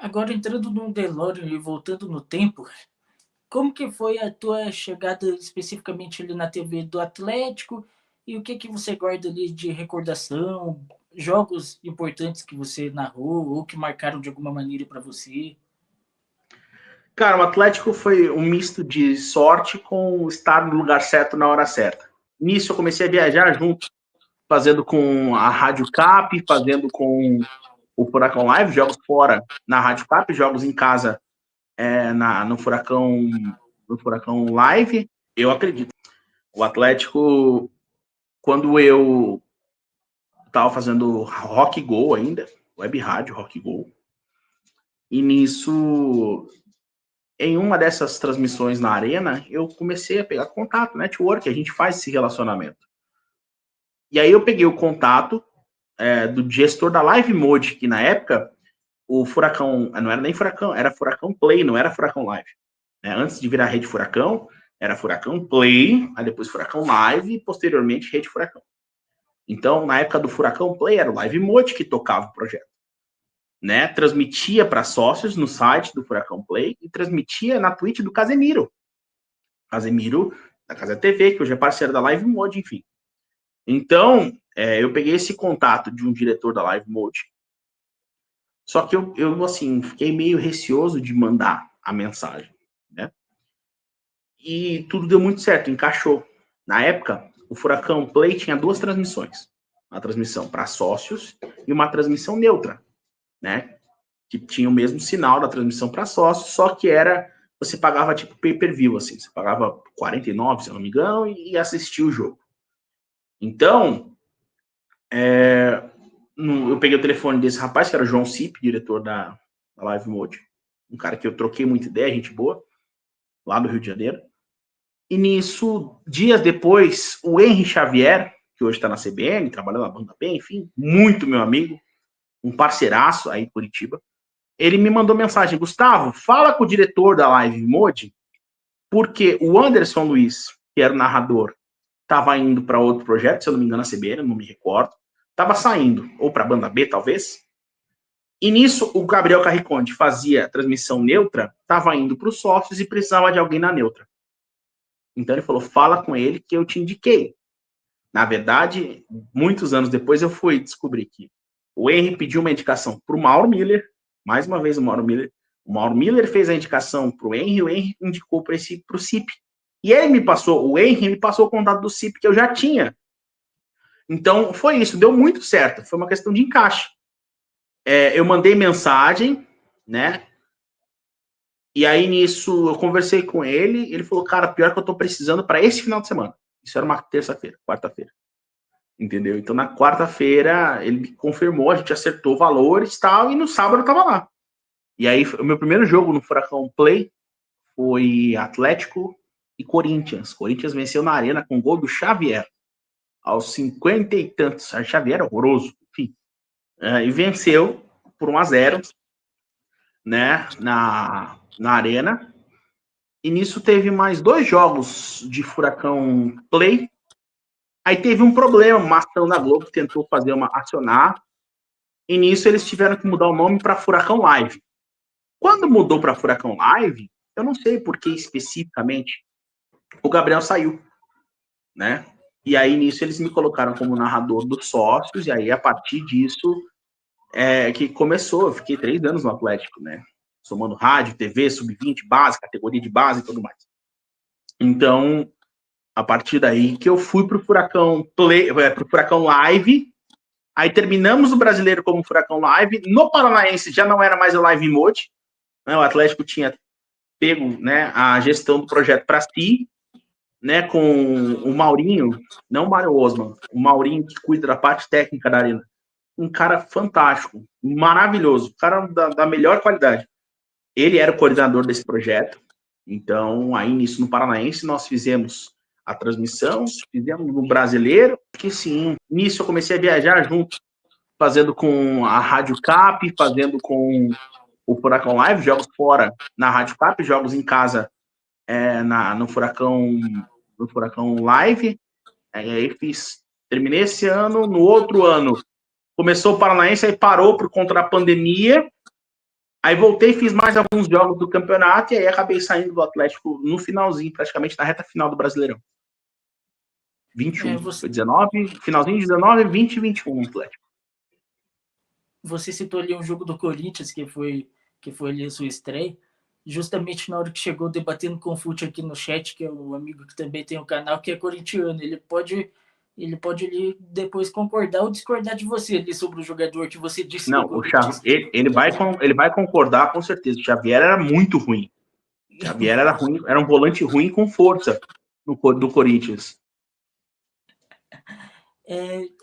Agora entrando no DeLorean e voltando no tempo, como que foi a tua chegada especificamente ali na TV do Atlético e o que você guarda ali de recordação, jogos importantes que você narrou ou que marcaram de alguma maneira para você? Cara, o Atlético foi um misto de sorte com estar no lugar certo na hora certa. Nisso eu comecei a viajar junto, fazendo com a Rádio Cap, fazendo com o Furacão Live, jogos fora na Rádio Cap, jogos em casa no Furacão Live. Eu acredito. O Atlético, quando eu estava fazendo Rock Go ainda, web rádio Rock Go, e nisso em uma dessas transmissões na arena, eu comecei a pegar contato, network, a gente faz esse relacionamento. E aí eu peguei o contato do gestor da Live Mode, que na época o Furacão, não era nem Furacão, era Furacão Play, não era Furacão Live. Né? Antes de virar Rede Furacão, era Furacão Play, aí depois Furacão Live e posteriormente Rede Furacão. Então, na época do Furacão Play, era o Live Mode que tocava o projeto. Né? Transmitia para sócios no site do Furacão Play e transmitia na Twitch do Casemiro. Casemiro, da Casa TV, que hoje é parceiro da Live Mode, enfim. Então, eu peguei esse contato de um diretor da Live Mode, só que eu assim, fiquei meio receoso de mandar a mensagem, né? E tudo deu muito certo, encaixou. Na época, o Furacão Play tinha duas transmissões. Uma transmissão para sócios e uma transmissão neutra, né? Que tinha o mesmo sinal da transmissão para sócios, só que você pagava tipo pay-per-view, assim, você pagava 49, se eu não me engano, e assistia o jogo. Então, eu peguei o telefone desse rapaz, que era o João Cip, diretor da Live Mode, um cara que eu troquei muita ideia, gente boa, lá do Rio de Janeiro. E nisso, dias depois, o Henry Xavier, que hoje está na CBN, trabalhando na banda bem, enfim, muito meu amigo, um parceiraço aí em Curitiba, ele me mandou mensagem: Gustavo, fala com o diretor da Live Mode, porque o Anderson Luiz, que era o narrador, estava indo para outro projeto, se eu não me engano, a CBN, não me recordo, estava saindo, ou para a banda B, talvez. E nisso, o Gabriel Carriconde fazia transmissão neutra, estava indo para os sócios e precisava de alguém na neutra. Então ele falou: fala com ele que eu te indiquei. Na verdade, muitos anos depois eu fui descobrir que o Henry pediu uma indicação para o Mauro Miller, mais uma vez o Mauro Miller. O Mauro Miller fez a indicação para o Henry indicou para o CIP. E o Henry me passou o contato do CIP que eu já tinha. Então, foi isso, deu muito certo. Foi uma questão de encaixe. Eu mandei mensagem, né? E aí, nisso, eu conversei com ele falou: cara, pior que eu tô precisando para esse final de semana. Isso era uma terça-feira, quarta-feira. Entendeu? Então, na quarta-feira, ele me confirmou, a gente acertou valores e tal, e no sábado eu tava lá. E aí, o meu primeiro jogo no Furacão Play foi Atlético e Corinthians. Corinthians venceu na Arena com gol do Xavier, aos 50 e tantos. O Xavier é horroroso, enfim. E venceu por 1-0, né, na Arena. E nisso teve mais 2 jogos de Furacão Play. Aí teve um problema, uma ação da Globo tentou acionar, e nisso eles tiveram que mudar o nome para Furacão Live. Quando mudou para Furacão Live, eu não sei por que especificamente, o Gabriel saiu, né? E aí nisso eles me colocaram como narrador dos sócios, e aí a partir disso que começou. Eu fiquei 3 anos no Atlético, né? Somando rádio, TV, sub-20, base, categoria de base e tudo mais. Então, a partir daí que eu fui pro Furacão Play, pro Furacão Live. Aí terminamos o brasileiro como Furacão Live. No Paranaense já não era mais o Live Mode, né? O Atlético tinha pego, né, a gestão do projeto para si, né, com o Maurinho, não o Mário Osman, o Maurinho que cuida da parte técnica da arena. Um cara fantástico, maravilhoso, cara da melhor qualidade. Ele era o coordenador desse projeto. Então, aí nisso, no Paranaense, nós fizemos a transmissão, fizemos no brasileiro, que sim, nisso eu comecei a viajar junto, fazendo com a Rádio Cap, fazendo com o Furacão Live, jogos fora na Rádio Cap, jogos em casa no Furacão Live. Aí terminei esse ano, no outro ano começou o Paranaense, aí parou por conta da pandemia, Aí voltei, fiz mais alguns jogos do campeonato e aí acabei saindo do Atlético no finalzinho, praticamente na reta final do Brasileirão. 21, foi 19, finalzinho de 19, 20 e 21 no Atlético. Você citou ali um jogo do Corinthians, que foi ali a sua estreia, justamente na hora que chegou debatendo com o Fute aqui no chat, que é um amigo que também tem um canal, que é corintiano. Ele pode ali depois concordar ou discordar de você ali sobre o jogador que você disse Não, do Corinthians. ele vai concordar com certeza. O Xavier era muito ruim. O Xavier era ruim, era um volante ruim com força do Corinthians.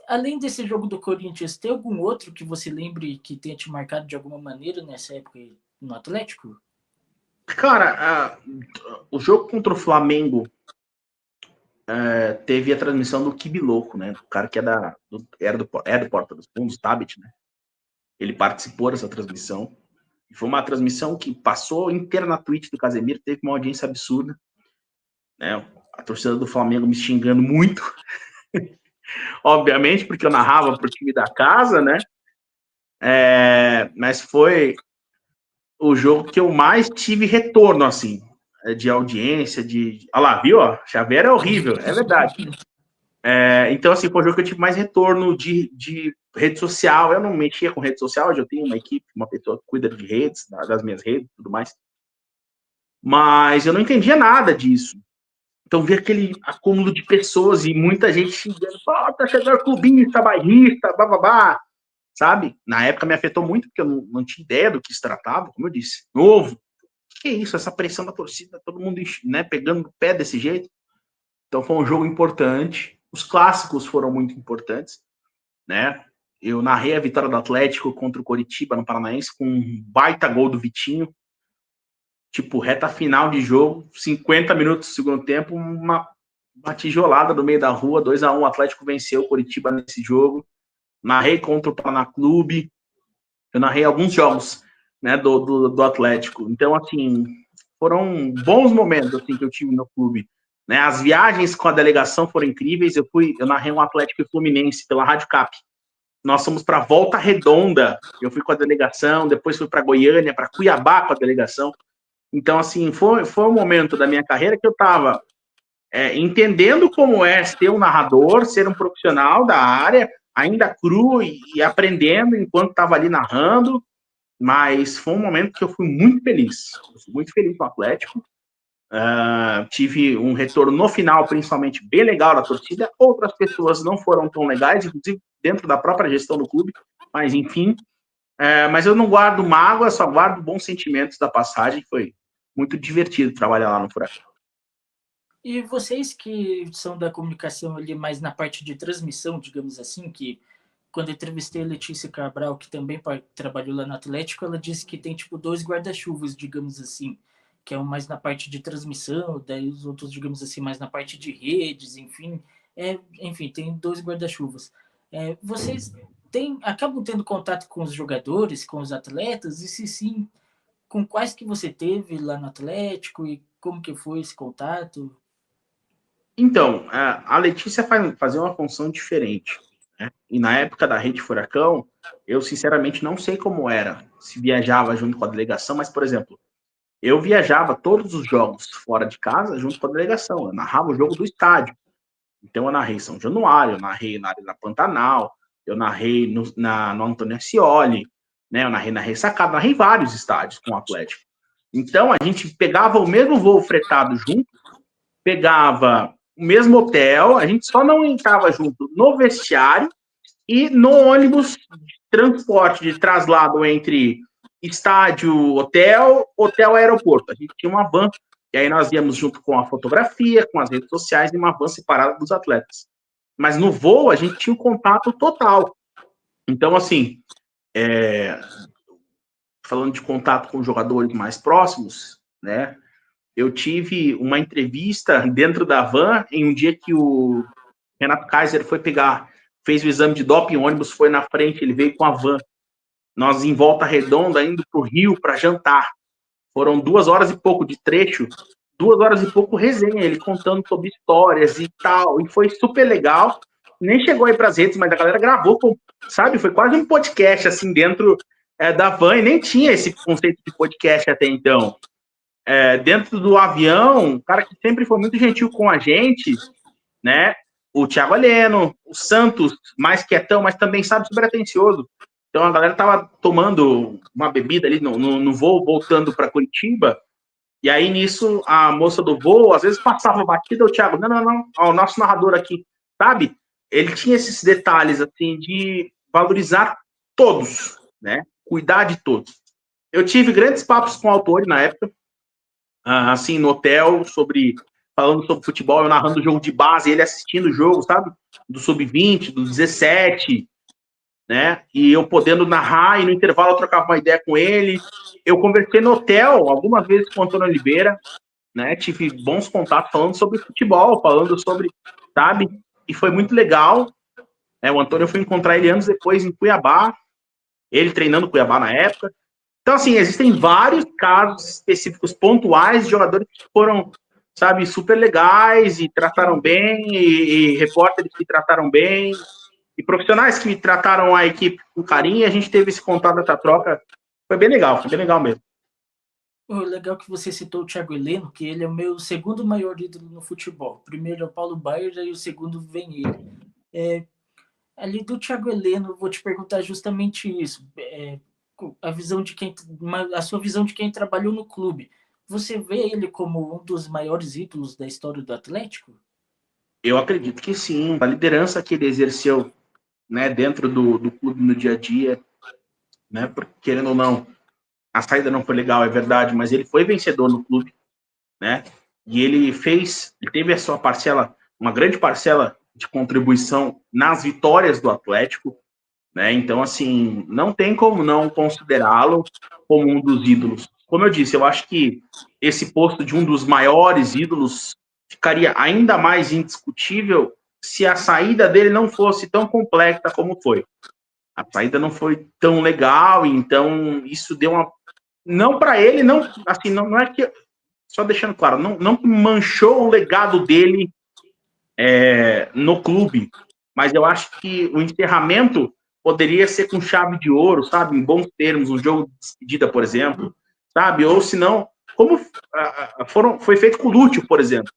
Além desse jogo do Corinthians, tem algum outro que você lembre que tenha te marcado de alguma maneira nessa época no Atlético? Cara, o jogo contra o Flamengo teve a transmissão do Kibiloco, né? O cara que era do Porta dos Fundos, Tabit, né? Ele participou dessa transmissão. Foi uma transmissão que passou inteira na Twitch do Casemiro, teve uma audiência absurda. Né? A torcida do Flamengo me xingando muito. Obviamente, porque eu narrava pro time da casa, né? Mas foi o jogo que eu mais tive retorno, assim, de audiência, Olha lá, viu? Xavier é horrível, é verdade. Então, assim, foi o jogo que eu tive mais retorno de rede social. Eu não mexia com rede social, hoje eu tenho uma equipe, uma pessoa que cuida de redes, das minhas redes e tudo mais. Mas eu não entendia nada disso. Então, vi aquele acúmulo de pessoas e muita gente xingando, torcedor clubista, bairrista, bababá, sabe? Na época me afetou muito, porque eu não tinha ideia do que se tratava, como eu disse. Novo. O que é isso? Essa pressão da torcida, todo mundo, né, pegando no pé desse jeito. Então, foi um jogo importante. Os clássicos foram muito importantes, né? Eu narrei a vitória do Atlético contra o Coritiba no Paranaense com um baita gol do Vitinho. Tipo, reta final de jogo, 50 minutos do segundo tempo, uma tijolada no meio da rua, 2-1, o Atlético venceu o Coritiba nesse jogo. Narrei contra o Paraná Clube. Eu narrei alguns jogos, né, do Atlético. Então, assim, foram bons momentos assim, que eu tive no clube. Né? As viagens com a delegação foram incríveis. Eu narrei um Atlético e Fluminense pela Rádio Cap. Nós fomos para Volta Redonda. Eu fui com a delegação, depois fui para Goiânia, para Cuiabá com a delegação. Então, assim, foi um momento da minha carreira que eu estava entendendo como é ser um narrador, ser um profissional da área, ainda cru e aprendendo enquanto estava ali narrando. Mas foi um momento que eu fui muito feliz. Eu fui muito feliz com o Atlético. Tive um retorno no final, principalmente, bem legal da torcida. Outras pessoas não foram tão legais, inclusive dentro da própria gestão do clube. Mas, enfim. Mas eu não guardo mágoa, só guardo bons sentimentos da passagem. Foi muito divertido trabalhar lá no Furacão. E vocês que são da comunicação ali mais na parte de transmissão, digamos assim, que quando eu entrevistei a Letícia Cabral, que também trabalhou lá no Atlético, ela disse que tem tipo 2 guarda-chuvas, digamos assim, que é um mais na parte de transmissão, daí os outros, digamos assim, mais na parte de redes, enfim. Enfim, tem 2 guarda-chuvas. Vocês acabam tendo contato com os jogadores, com os atletas, e se sim, com quais que você teve lá no Atlético e como que foi esse contato? Então, a Letícia fazia uma função diferente. Né? E na época da Rede Furacão, eu sinceramente não sei como era, se viajava junto com a delegação, mas, por exemplo, eu viajava todos os jogos fora de casa junto com a delegação. Eu narrava o jogo do estádio. Então, eu narrei São Januário, eu narrei na área da Pantanal, eu narrei no Antônio Ascioli, né? Eu narrei na Ressacada, narrei vários estádios com o Atlético. Então, a gente pegava o mesmo voo fretado junto, pegava o mesmo hotel, a gente só não entrava junto no vestiário e no ônibus de transporte, de traslado entre estádio, hotel, aeroporto. A gente tinha uma van, e aí nós íamos junto com a fotografia, com as redes sociais, em uma van separada dos atletas. Mas no voo, a gente tinha um contato total. Então, assim, falando de contato com jogadores mais próximos, né? Eu tive uma entrevista dentro da van em um dia que o Renato Kaiser fez o exame de doping, o ônibus foi na frente, ele veio com a van. Nós em Volta Redonda, indo para o Rio para jantar. Foram 2 horas e pouco de trecho, 2 horas e pouco resenha, ele contando sobre histórias e tal, e foi super legal. Nem chegou aí para as redes, mas a galera gravou, sabe? Foi quase um podcast, assim, dentro da van e nem tinha esse conceito de podcast até então. Dentro do avião, um cara que sempre foi muito gentil com a gente, né? O Thiago Heleno, o Santos, mais quietão, mas também sabe, super atencioso. Então a galera tava tomando uma bebida ali no voo, voltando para Curitiba, e aí nisso a moça do voo, às vezes passava batida, o Thiago, não, ó, o nosso narrador aqui, sabe? Ele tinha esses detalhes, assim, de valorizar todos, né? Cuidar de todos. Eu tive grandes papos com o autor na época, assim, no hotel, falando sobre futebol, eu narrando o jogo de base, ele assistindo o jogo, sabe? Do sub-20, do 17, né? E eu podendo narrar, e no intervalo eu trocava uma ideia com ele. Eu conversei no hotel algumas vezes com o Antônio Oliveira, né? Tive bons contatos falando sobre futebol, falando sobre, sabe? E foi muito legal. O Antônio, eu fui encontrar ele anos depois em Cuiabá, ele treinando Cuiabá na época. Então, assim, existem vários casos específicos pontuais de jogadores que foram, sabe, super legais e trataram bem, e repórteres que trataram bem, e profissionais que trataram a equipe com carinho, e a gente teve esse contato, essa troca. Foi bem legal mesmo. Legal que você citou o Thiago Heleno, que ele é o meu segundo maior ídolo no futebol. O primeiro é o Paulo Baier e o segundo vem ele. Ali do Thiago Heleno, vou te perguntar justamente isso. A sua visão de quem trabalhou no clube. Você vê ele como um dos maiores ídolos da história do Atlético? Eu acredito que sim. A liderança que ele exerceu, né, dentro do clube no dia a dia, né, porque, querendo ou não, a saída não foi legal, é verdade, mas ele foi vencedor no clube, né? E ele teve a sua parcela, uma grande parcela de contribuição nas vitórias do Atlético, né? Então, assim, não tem como não considerá-lo como um dos ídolos. Como eu disse, eu acho que esse posto de um dos maiores ídolos ficaria ainda mais indiscutível se a saída dele não fosse tão complexa como foi. A saída não foi tão legal, então isso deu uma... Não para ele, não, assim, não é que... Só deixando claro, não manchou o legado dele no clube, mas eu acho que o encerramento poderia ser com chave de ouro, sabe? Em bons termos, um jogo de despedida, por exemplo, sabe? Ou se não, como foi feito com o Lúcio, por exemplo,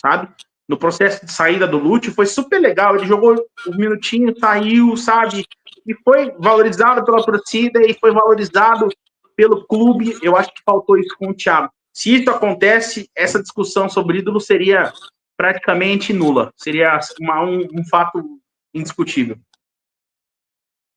sabe? No processo de saída do Lúcio foi super legal, ele jogou um minutinho, saiu, sabe? E foi valorizado pela torcida e foi valorizado pelo clube. Eu acho que faltou isso com o Thiago. Se isso acontece, essa discussão sobre ídolo seria praticamente nula. Seria um fato indiscutível.